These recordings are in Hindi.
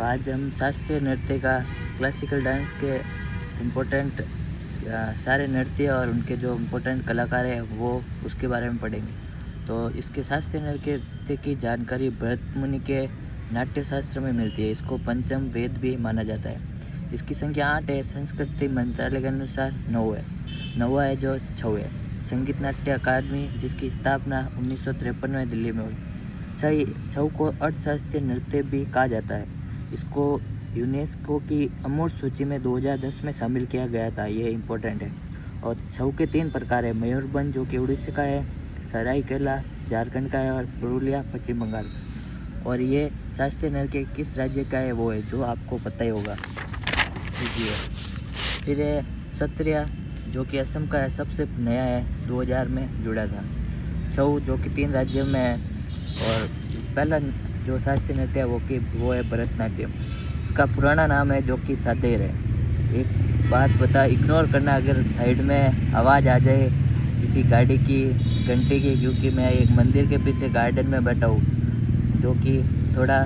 आज हम शास्त्रीय नृत्य का क्लासिकल डांस के इम्पोर्टेंट सारे नृत्य और उनके जो इम्पोर्टेंट कलाकार हैं वो उसके बारे में पढ़ेंगे। तो इसके शास्त्रीय नृत्य की जानकारी भरत मुनि के नाट्य शास्त्र में मिलती है। इसको पंचम वेद भी माना जाता है। इसकी संख्या 8 है। संस्कृति मंत्रालय के अनुसार 9 है। 9वां है जो छऊ है। संगीत नाट्य अकादमी जिसकी स्थापना 1953 में दिल्ली में हुई। छऊ को अर्थशास्त्रीय नृत्य भी कहा जाता है। इसको यूनेस्को की अमूर्त सूची में 2010 में शामिल किया गया था। ये इम्पोर्टेंट है। और छऊ के 3 प्रकार है। मयूरभंज जो कि उड़ीसा का है, सरायकेला झारखंड का है और पुरुलिया पश्चिम बंगाल। और ये शास्त्रीय नृत्य किस राज्य का है वो है जो आपको पता ही होगा। फिर है सत्रिया जो कि असम का है, सबसे नया है, 2000 में जुड़ा था। छऊ जो कि 3 राज्यों में है। और पहला जो शास्त्रीय नृत्य है वो है भरतनाट्यम। इसका पुराना नाम है जो कि सादेर है। एक बात बता इग्नोर करना अगर साइड में आवाज़ आ जाए किसी गाड़ी की, घंटे की, क्योंकि मैं एक मंदिर के पीछे गार्डन में बैठा हूँ जो कि थोड़ा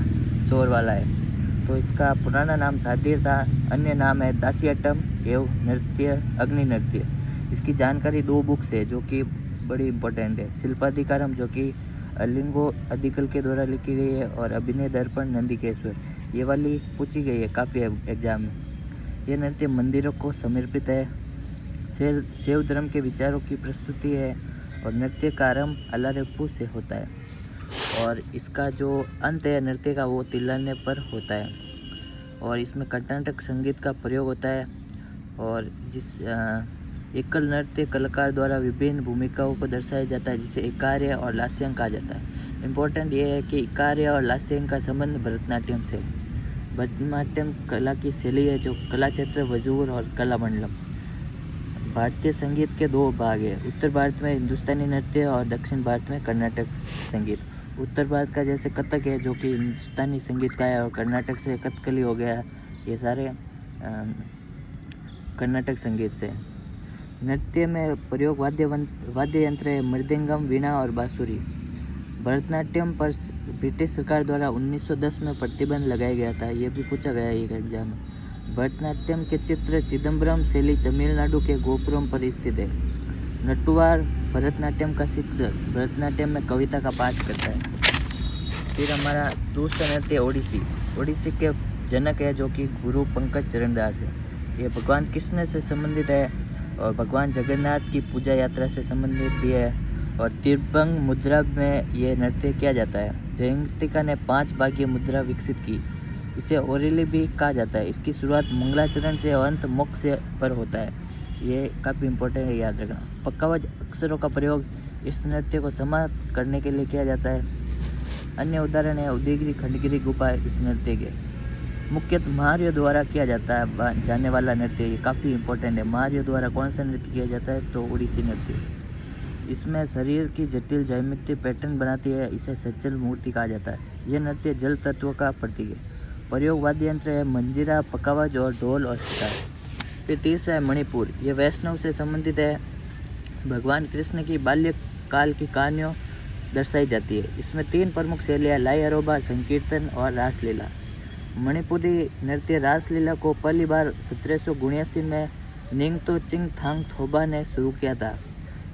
शोर वाला है। तो इसका पुराना नाम सादेर था। अन्य नाम है दासियाटम एवं नृत्य अग्नि नृत्य। इसकी जानकारी 2 बुक्स है जो कि बड़ी इम्पोर्टेंट है। शिल्पाधिकारम जो कि अलिंगो अधिकल के द्वारा लिखी गई है और अभिनय दर्पण नंदिकेश्वर, ये वाली पूछी गई है काफ़ी एग्जाम में। ये नृत्य मंदिरों को समर्पित है। शैव धर्म के विचारों की प्रस्तुति है और नृत्य का आरंभ अलारेपू से होता है और इसका जो अंत है नृत्य का वो तिल्लाने पर होता है। और इसमें कर्नाटक संगीत का प्रयोग होता है और एकल नृत्य कलाकार द्वारा विभिन्न भूमिकाओं को दर्शाया जाता है जिसे एकार्य और लास्यांग कहा जाता है। इम्पोर्टेंट ये है कि एकार्य और लास्यांग का संबंध भरतनाट्यम से। भरतनाट्यम कला की शैली है जो कला क्षेत्र वजूर और कला मंडलम। भारतीय संगीत के 2 भाग है। उत्तर भारत में हिंदुस्तानी नृत्य और दक्षिण भारत में कर्नाटक संगीत। उत्तर भारत का जैसे कथक है जो कि हिंदुस्तानी संगीत का है और कर्नाटक से कथकली हो गया, ये सारे कर्नाटक संगीत से। नृत्य में प्रयोग वाद्य यंत्र है मृदंगम, वीणा और बांसुरी। भरतनाट्यम पर ब्रिटिश सरकार द्वारा 1910 में प्रतिबंध लगाया गया था। ये भी पूछा गया है एक एग्जाम में। भरतनाट्यम के चित्र चिदम्बरम शैली तमिलनाडु के गोपुरम पर स्थित है। नटुवार भरतनाट्यम का शिक्षक भरतनाट्यम में कविता का पाठ करता है। फिर हमारा दूसरा नृत्य ओडिसी। ओडिसी के जनक है जो कि गुरु पंकज चरणदास है। ये भगवान कृष्ण से संबंधित है और भगवान जगन्नाथ की पूजा यात्रा से संबंधित भी है। और त्रिभंग मुद्रा में ये नृत्य किया जाता है। जयंतिका ने 5 भागीय मुद्रा विकसित की। इसे ओरेली भी कहा जाता है। इसकी शुरुआत मंगलाचरण से और अंत मोक्ष पर होता है। ये काफ़ी इम्पोर्टेंट है, याद रखना। पक्कावज अक्षरों का प्रयोग इस नृत्य को समाप्त करने के लिए किया जाता है। अन्य उदाहरण है उदयगिरी खंडगिरी गुफा इस नृत्य के। मुख्यतः महार्य द्वारा किया जाता है जाने वाला नृत्य, ये काफ़ी इंपॉर्टेंट है। महार्य द्वारा कौन सा नृत्य किया जाता है तो ओडिसी नृत्य। इसमें शरीर की जटिल ज्यामितीय पैटर्न बनाती है, इसे सचल मूर्ति कहा जाता है। यह नृत्य जल तत्व का प्रतीक है। प्रयोग वाद्य यंत्र है मंजीरा, पकावज और ढोल और सितार। फिर तीसरा है मणिपुर। ये वैष्णव से संबंधित है। भगवान कृष्ण की बाल्यकाल की कहानियों दर्शाई जाती है। इसमें 3 प्रमुख शैलियाँ लाई अरोबा, संकीर्तन और रासलीला। मणिपुरी नृत्य रासलीला को पहली बार 1779 में निंगतो चिंग थांग थोबा ने शुरू किया था।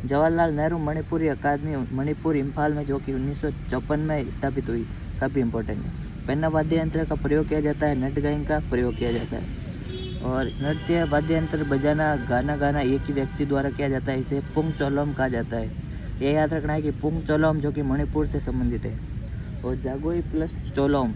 जवाहरलाल नेहरू मणिपुरी अकादमी मणिपुर इम्फाल में जो कि 1954 में स्थापित हुई, काफ़ी इम्पोर्टेंट है। पेन्ना वाद्य यंत्र का प्रयोग किया जाता है। नट गायन का प्रयोग किया जाता है। और नृत्य वाद्य यंत्र बजाना गाना एक ही व्यक्ति द्वारा किया जाता है। इसे पुंग चोलम कहा जाता है। यह याद रखना है कि पुंग चोलम जो कि मणिपुर से संबंधित है और जागोई प्लस चोलम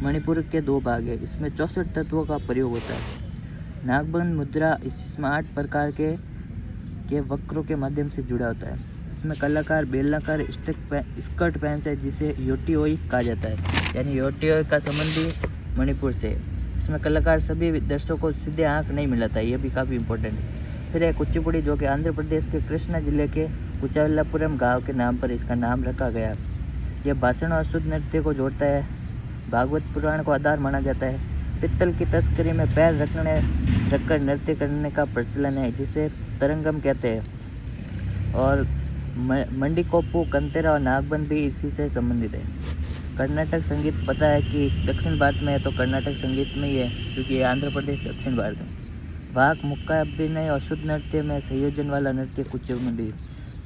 मणिपुर के 2 भाग है। इसमें 64 तत्वों का प्रयोग होता है। नागबंद मुद्रा इसमें 8 प्रकार के वक्रों के माध्यम से जुड़ा होता है। इसमें कलाकार बेलनाकार स्कर्ट पहनते हैं जिसे योटिओई कहा जाता है, यानी योटिओई का संबंधी मणिपुर से। इसमें कलाकार सभी दर्शकों को सीधे आंख नहीं मिलाता, ये भी काफ़ी इंपॉर्टेंट है। फिर है कुचिपुड़ी जो कि आंध्र प्रदेश के कृष्णा जिले के कुचावल्लापुरम गाँव के नाम पर इसका नाम रखा गया। यह भाषण और शुद्ध नृत्य को जोड़ता है। भागवत पुराण को आधार माना जाता है। पित्तल की तस्करी में पैर रखकर नृत्य करने का प्रचलन है जिसे तरंगम कहते हैं। और मंडीकोप्पू, कंतेरा और नागबंद भी इसी से संबंधित है। कर्नाटक संगीत पता है कि दक्षिण भारत में है, तो कर्नाटक संगीत में ही है क्योंकि ये आंध्र प्रदेश दक्षिण भारत में। वाक मुक्काभिनय और शुद्ध नृत्य में संयोजन वाला नृत्य कुचिपुड़ी।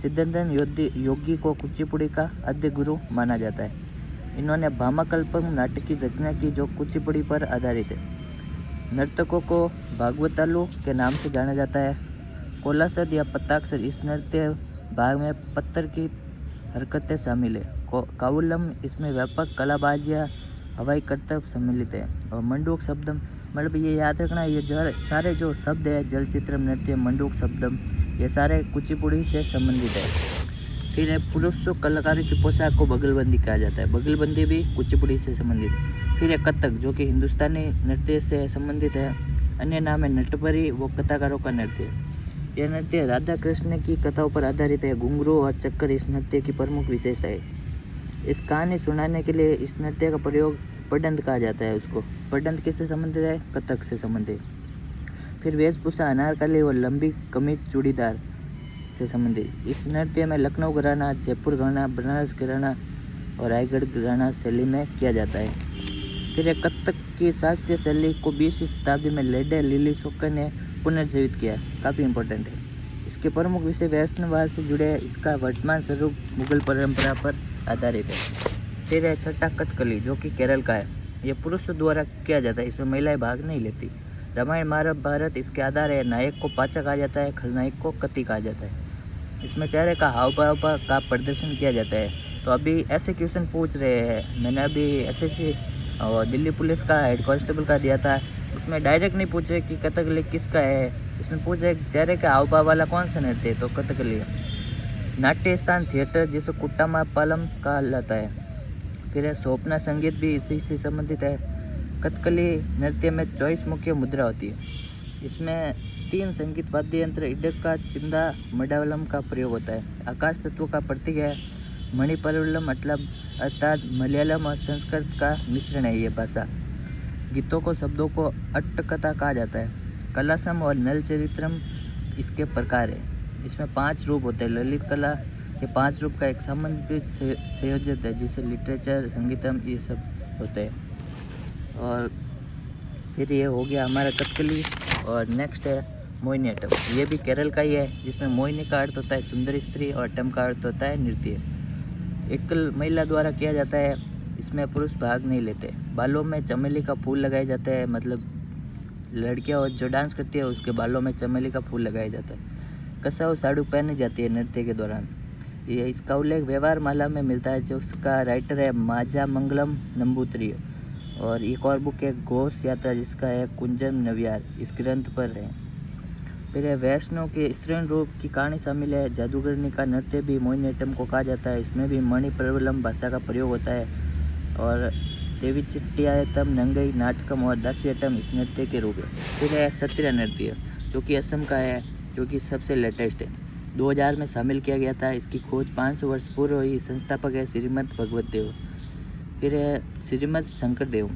सिद्धांतन योगी को कुचिपुड़ी का आद्य गुरु माना जाता है। इन्होंने भामाकल्पम नाटक की रचना की जो कुचिपुड़ी पर आधारित है। नर्तकों को भागवतालु के नाम से जाना जाता है। कोलासद या पत्ताक्षर इस नृत्य भाग में पत्थर की हरकतें शामिल है। कावुलम इसमें व्यापक कलाबाजियाँ हवाई करतब सम्मिलित है। और मंडूक शब्दम मतलब ये याद रखना, ये जो सारे जो शब्द है जलचित्रम नृत्य मंडूक शब्दम ये सारे कुचिपुड़ी से संबंधित है। फिर पुरुष कलाकारों की पोशाक को बगलबंदी कहा जाता है। बगलबंदी भी कुचिपुड़ी से संबंधित है। फिर कथक जो कि हिंदुस्तानी नृत्य से संबंधित है। अन्य नाम है नटभरी, वो कथाकारों का नृत्य। यह नृत्य राधा कृष्ण की कथाओं पर आधारित है। घुंघरू और चक्कर इस नृत्य की प्रमुख विशेषता है। इस कहानी सुनाने के लिए इस नृत्य का प्रयोग पडंत कहा जाता है। उसको पडंत किससे संबंधित है? कथक से संबंधित। फिर वेशभूषा अनारकली और लंबी कमीज चूड़ीदार से संबंधित। इस नृत्य में लखनऊ घराना, जयपुर घराना, बनारस घराना और रायगढ़ घराना शैली में किया जाता है। फिर एक कथक की शास्त्रीय शैली को 20वीं शताब्दी में लेडे लिली शोकर ने पुनर्जीवित किया। काफ़ी इंपॉर्टेंट है। इसके प्रमुख विषय वैष्णववाद से जुड़े हैं। इसका वर्तमान स्वरूप मुगल परंपरा पर आधारित है। फिर है छठा कथकली जो कि केरल का है। यह पुरुषों द्वारा किया जाता है। इसमें महिलाएं भाग नहीं लेती। रामायण महाभारत इसके आधार है। नायक को पाचा कहा जाता है, खलनायक को कति कहा जाता है। इसमें चेहरे का हाव भाव का प्रदर्शन किया जाता है। तो अभी ऐसे क्वेश्चन पूछ रहे हैं, मैंने अभी एसएससी और दिल्ली पुलिस का हेड कांस्टेबल का दिया था। इसमें डायरेक्ट नहीं पूछे कि कथकली किसका है, इसमें पूछे चेहरे का हाव भाव वाला कौन सा नृत्य है, तो कथकली है। नाट्य स्थान थिएटर जिसे कुट्टामा पालम कहा जाता है। फिर है स्वप्ना संगीत भी इसी से संबंधित है। कथकली नृत्य में 24 मुख्य मुद्रा होती है। इसमें 3 संगीत वाद्य यंत्र इडक्का, चिंदा, मडावलम का प्रयोग होता है। आकाश तत्व का प्रतीक है। मणिपरवलम मतलब अर्थात मलयालम और संस्कृत का मिश्रण है ये भाषा। गीतों को शब्दों को अट्टकथा कहा जाता है। कलासम और नल चरित्रम इसके प्रकार है। इसमें 5 रूप होते हैं। ललित कला के 5 रूप का एक समन्वित संयोजित है जिसे लिटरेचर, संगीतम ये सब होते हैं। और फिर ये हो गया हमारा कथकली। और नेक्स्ट है मोहिनीअट्टम। ये भी केरल का ही है जिसमें मोहिनी का अर्थ होता है सुंदर स्त्री और अट्टम का अर्थ होता है नृत्य। एकल महिला द्वारा किया जाता है। इसमें पुरुष भाग नहीं लेते। बालों में चमेली का फूल लगाए जाते हैं, मतलब लड़कियां जो डांस करती है उसके बालों में चमेली का फूल लगाया जाता है। कसाऊ साड़ी पहनी जाती है नृत्य के दौरान। ये इसका उल्लेख व्यवहार माला में मिलता है जो उसका राइटर है माजा मंगलम नंबूत्री। और एक और बुक है घोष यात्रा जिसका है कुंजम नव्यार, इस ग्रंथ पर है। फिर है वैष्णव के स्त्रीण रूप की कहानी शामिल है। जादूगरनी का नृत्य भी मोहिनीअट्टम को कहा जाता है। इसमें भी मणिप्रवलम भाषा का प्रयोग होता है। और देवी चिट्टियायतम, नंगई, नाटकम और दासियट्टम इस नृत्य के रूप है। फिर है सत्रिया नृत्य जो कि असम का है, जो कि सबसे लेटेस्ट है। 2000 में शामिल किया गया था। इसकी खोज 500 वर्ष पूर्व हुई। संस्थापक है श्रीमद भगवत देव। फिर है श्रीमद शंकर देव।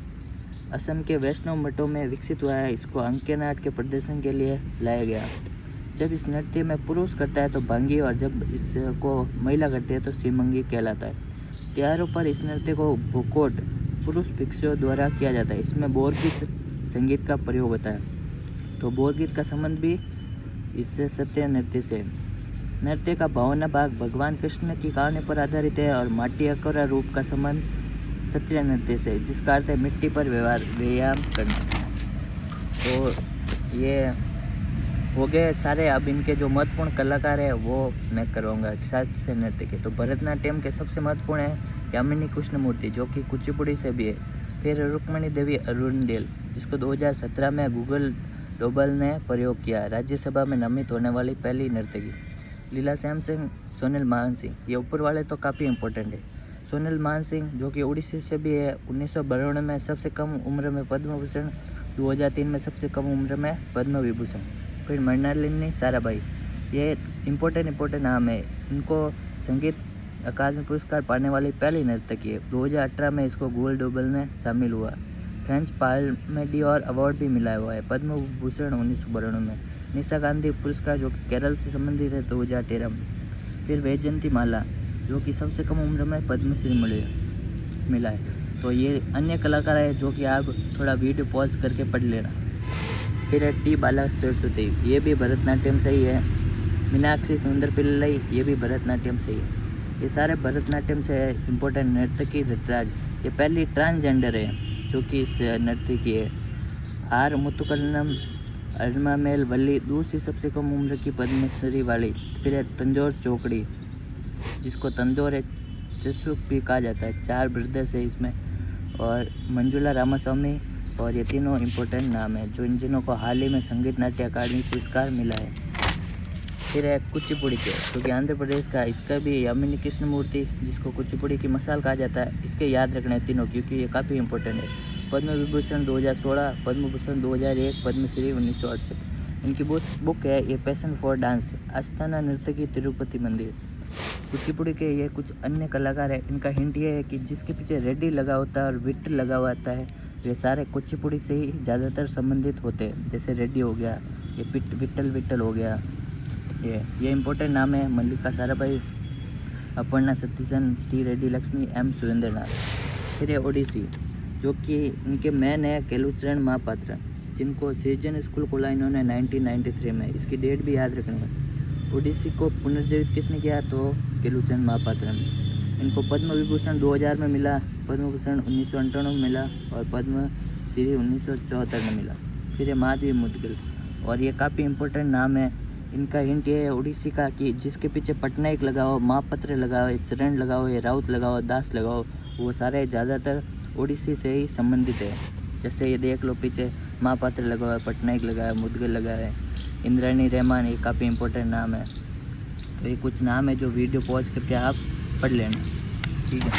असम के वैष्णव मठों में विकसित हुआ है। इसको अंक्य नाट के प्रदर्शन के लिए लाया गया। जब इस नृत्य में पुरुष करता है तो भांगी और जब इसको महिला करती है तो सिमंगी कहलाता है। त्योहारों पर इस नृत्य को भूकोट पुरुष भिक्षुओं द्वारा किया जाता है। इसमें बोरगीत संगीत का प्रयोग होता है। तो बोरगीत का संबंध भी इससे सत्य नृत्य से। नृत्य का भावना भाग भगवान कृष्ण की कहानी पर आधारित है। और माटी अकोरा रूप का संबंध सत्रिया नृत्य से, जिसका अर्थ है मिट्टी पर व्यायाम करना। तो ये हो गए सारे। अब इनके जो महत्वपूर्ण कलाकार है वो मैं करवाऊंगा शास्त्रीय नृत्य के। तो भरतनाट्यम के सबसे महत्वपूर्ण है यामिनी कृष्णमूर्ति जो कि कुचिपुड़ी से भी है। फिर रुक्मणी देवी अरुणडेल जिसको 2017 में गूगल डोबल ने प्रयोग किया। राज्यसभा में नामित होने वाली पहली नर्तकी। लीला श्याम सिंह, सोनल मान सिंह, ये ऊपर वाले तो काफ़ी इंपॉर्टेंट है। सोनल मान सिंह जो कि उड़ीसा से भी है। 1992 में सबसे कम उम्र में पद्म भूषण, 2003 में सबसे कम उम्र में पद्म विभूषण। फिर मृणालिनी साराभाई, ये इम्पोर्टेंट नाम है। इनको संगीत अकादमी पुरस्कार पाने वाली पहली नर्तकी है। 2018 में इसको गूगल डोबल ने शामिल हुआ। फ्रेंच पाल्मेडियोर अवार्ड भी मिला हुआ है। पद्म भूषण 1992 में। निशा गांधी पुरस्कार जो कि केरल से संबंधित है 2013 में। फिर वैजयंती माला जो कि सबसे कम उम्र में पद्मश्री मिली है। मिला है। तो ये अन्य कलाकार है जो कि आप थोड़ा वीडियो पॉज करके पढ़ लेना। फिर है टी बाला सरस्वती, ये भी भरतनाट्यम से ही है। मीनाक्षी सुंदर पिल्लई, ये भी भरतनाट्यम से ही है। ये सारे भरतनाट्यम से इम्पोर्टेंट नर्तकी नटराज। ये पहली ट्रांसजेंडर है जो कि इस नृत्य की है। आर मुथुकलनम अरमामेल वल्ली, दूसरी सबसे कम उम्र की पद्मश्री वाली। फिर है तंजौर चौकड़ी, जिसको तंजौर है चसुक भी कहा जाता है। 4 ब्रदर्स है इसमें, और मंजुला रामास्वामी, और ये तीनों इम्पोर्टेंट नाम है जिनको को हाल ही में संगीत नाट्य अकादमी पुरस्कार मिला है। फिर है कुचिपुड़ी के, क्योंकि आंध्र प्रदेश का, इसका भी यामिनी कृष्णमूर्ति, जिसको कुचिपुड़ी की मिसाल कहा जाता है। इसके याद रखना है तीनों, क्योंकि ये काफ़ी इंपॉर्टेंट है। पद्म विभूषण 2016, पद्म भूषण 2001, पद्मश्री 1968। इनकी बुक है ये पैशन फॉर डांस, आस्थाना नर्तकी तिरुपति मंदिर। कुचिपुड़ी के ये कुछ अन्य कलाकार है। इनका हिंट ये है कि जिसके पीछे रेड्डी लगा होता है और विट्ठल लगा हुआ आता है, वे सारे कुचिपुड़ी से ही ज़्यादातर संबंधित होते हैं। जैसे रेड्डी हो गया, ये विट्ठल हो गया। ये इम्पोर्टेंट नाम है। मल्लिका साराभाई, अपर्णा सतीशन, टी रेड्डी लक्ष्मी, एम सुरेंद्रनाथ। फिर है ओडिसी, जो कि इनके मैन है केलुचरण महापात्र, जिनको सृजन स्कूल खोला इन्होंने 1993 में। इसकी डेट भी याद रखनी है। ओडिसी को पुनर्जीवित किसने किया? तो केलुचरण महापात्र ने। इनको पद्म विभूषण 2000 में मिला, पद्म भूषण 1998 में मिला, और पद्म श्री 1974 में मिला। फिर है माधवी मुदगल, और ये काफ़ी इम्पोर्टेंट नाम है। इनका हिंट ये है ओडिसी का कि जिसके पीछे पटनायक लगाओ, महापात्र लगाओ, चरण लगाओ, ये राउत लगाओ, दास लगाओ, वो सारे ज़्यादातर ओडिसी से ही संबंधित है। जैसे ये देख लो, पीछे महापात्र लगा हुआ है, पटनायक लगा है, मुदगल लगा है, इंद्राणी रहमान, ये काफ़ी इंपॉर्टेंट नाम है। तो ये कुछ नाम है जो वीडियो पॉज करके आप पढ़ लेना, ठीक है।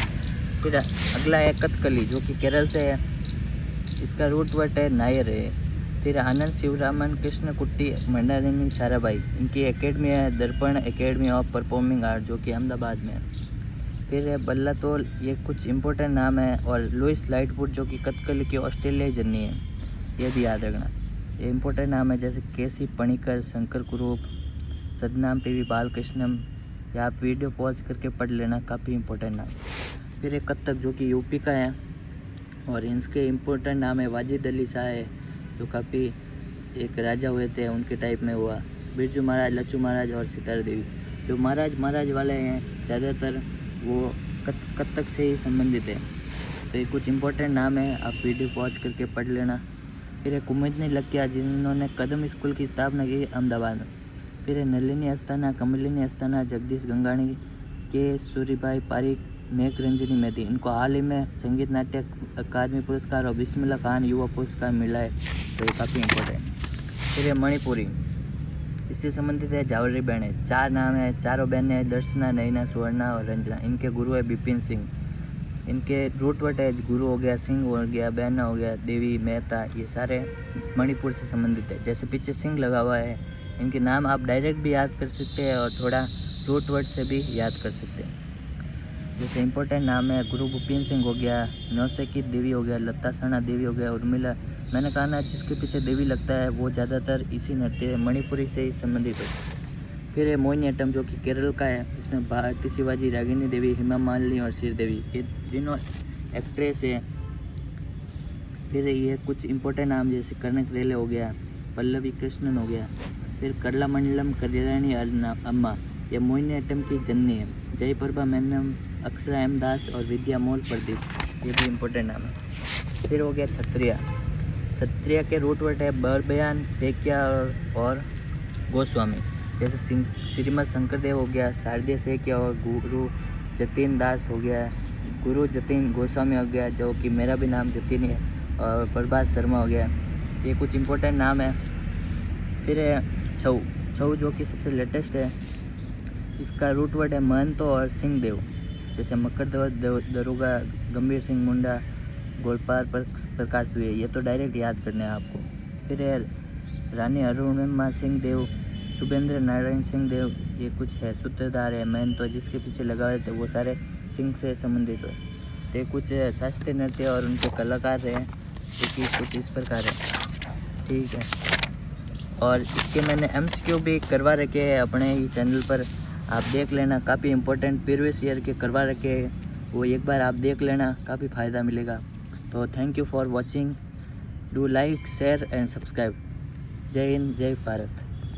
फिर अगला है कथकली, जो कि केरल से है। इसका रूट वर्ड है नायर है। फिर आनंद शिवरामन कृष्ण कुट्टी मंडालिनी साराभाई, इनकी एकेडमी है दर्पण एकेडमी ऑफ परफॉर्मिंग आर्ट, जो कि अहमदाबाद में है। फिर है बल्लातोल, ये कुछ इंपॉर्टेंट नाम है। और लुइस लाइटवुड, जो कि कथकली की ऑस्ट्रेलियाई जर्नी है, ये भी याद रखना। ये इंपॉर्टेंट नाम है। जैसे केसी पणिकर, शंकर कुरूप, सदनाम पी वी बालकृष्णम, या आप वीडियो पॉज करके पढ़ लेना, काफ़ी इंपॉर्टेंट नाम। फिर एक कथक, जो कि यूपी का है, और इसके इम्पोर्टेंट नाम है वाजिद अली शाह है, जो काफ़ी एक राजा हुए थे, उनके टाइप में हुआ। बिरजू महाराज, लच्छू महाराज और सितारा देवी, जो महाराज वाले हैं ज़्यादातर वो कथक से ही संबंधित है। तो ये कुछ इम्पोर्टेंट नाम है, आप वीडियो पॉज करके पढ़ लेना। फिर है कुमुदनी लकिया, जिन्होंने कदम स्कूल की स्थापना की अहमदाबाद में। फिर है नलिनी अस्थाना, कमलिनी अस्थाना, जगदीश गंगाणी, के सूरीभाई पारिक, मेघ रंजनी मेहदी, इनको हाल ही में संगीत नाट्य अकादमी पुरस्कार और बिस्मिल्लाह खान युवा पुरस्कार मिला है। तो ये काफ़ी इम्पोर्टेंट है। फिर है मणिपुरी, इससे संबंधित है जावरी बहनें। 4 नाम है, चारों बहनें दर्शना, नैना, सुवर्णा और रंजना। इनके गुरु है बिपिन सिंह। इनके रूट वर्ड है गुरु हो गया, सिंह हो गया, बहना हो गया, देवी, मेहता, ये सारे मणिपुर से संबंधित है। जैसे पीछे सिंह लगा हुआ है, इनके नाम आप डायरेक्ट भी याद कर सकते हैं और थोड़ा रूट वर्ड से भी याद कर सकते हैं। जैसे इंपॉर्टेंट नाम है गुरु भूपिन सिंह हो गया, नौसेकी देवी हो गया, लता सना देवी हो गया, उर्मिला। मैंने कहा ना, जिसके पीछे देवी लगता है वो ज़्यादातर इसी नृत्य मणिपुरी से ही संबंधित है। फिर है मोहिनीअट्टम, जो कि केरल का है। इसमें भारती शिवाजी, रागिनी देवी, हेमा मालिनी और श्रीदेवी, ये तीनों एक्ट्रेस है। फिर ये कुछ इंपॉर्टेंट नाम जैसे कनक रेले हो गया, पल्लवी कृष्णन हो गया। फिर करला मंडलम कल्याणी अम्मा, यह मोहिनीअट्टम की जननी है। जयप्रभा मेनम, अक्षरा एम दास और विद्या मोल प्रदीप, ये भी इम्पोर्टेंट नाम है। फिर हो गया क्षत्रिया के रूट वर्ड है बरबयान, सेकिया और गोस्वामी। जैसे श्रीमद शंकरदेव हो गया, शारदीय सेकिया और गुरु जतीन दास हो गया, गुरु जतीन गोस्वामी हो गया, जो कि मेरा भी नाम जतीन है, और प्रभात शर्मा हो गया। ये कुछ इम्पोर्टेंट नाम है। फिर है छऊ, जो कि सबसे लेटेस्ट है। इसका रूट वर्ड है महंतो और सिंह देव। जैसे मकर दरोगा, गंभीर सिंह मुंडा, गोलपाल प्रकाश दुबे, ये तो डायरेक्ट याद करने हैं आपको। फिर है रानी अरुणिमा सिंह देव, शुभेंद्र नारायण सिंह देव, ये कुछ है सूत्रधार है। महंतो, जिसके पीछे लगा हुए थे वो सारे सिंह से संबंधित है। तो कुछ शास्त्रीय नृत्य और उनके कलाकार हैं, जो कि कुछ इस प्रकार है, ठीक है। और इसके मैंने MCQ भी करवा रखे हैं अपने ही चैनल पर, आप देख लेना, काफ़ी इंपॉर्टेंट प्रीवियस ईयर के करवा रखे हैं। वो एक बार आप देख लेना, काफ़ी फ़ायदा मिलेगा। तो thank you for watching, do like share and subscribe. जय हिंद, जय भारत।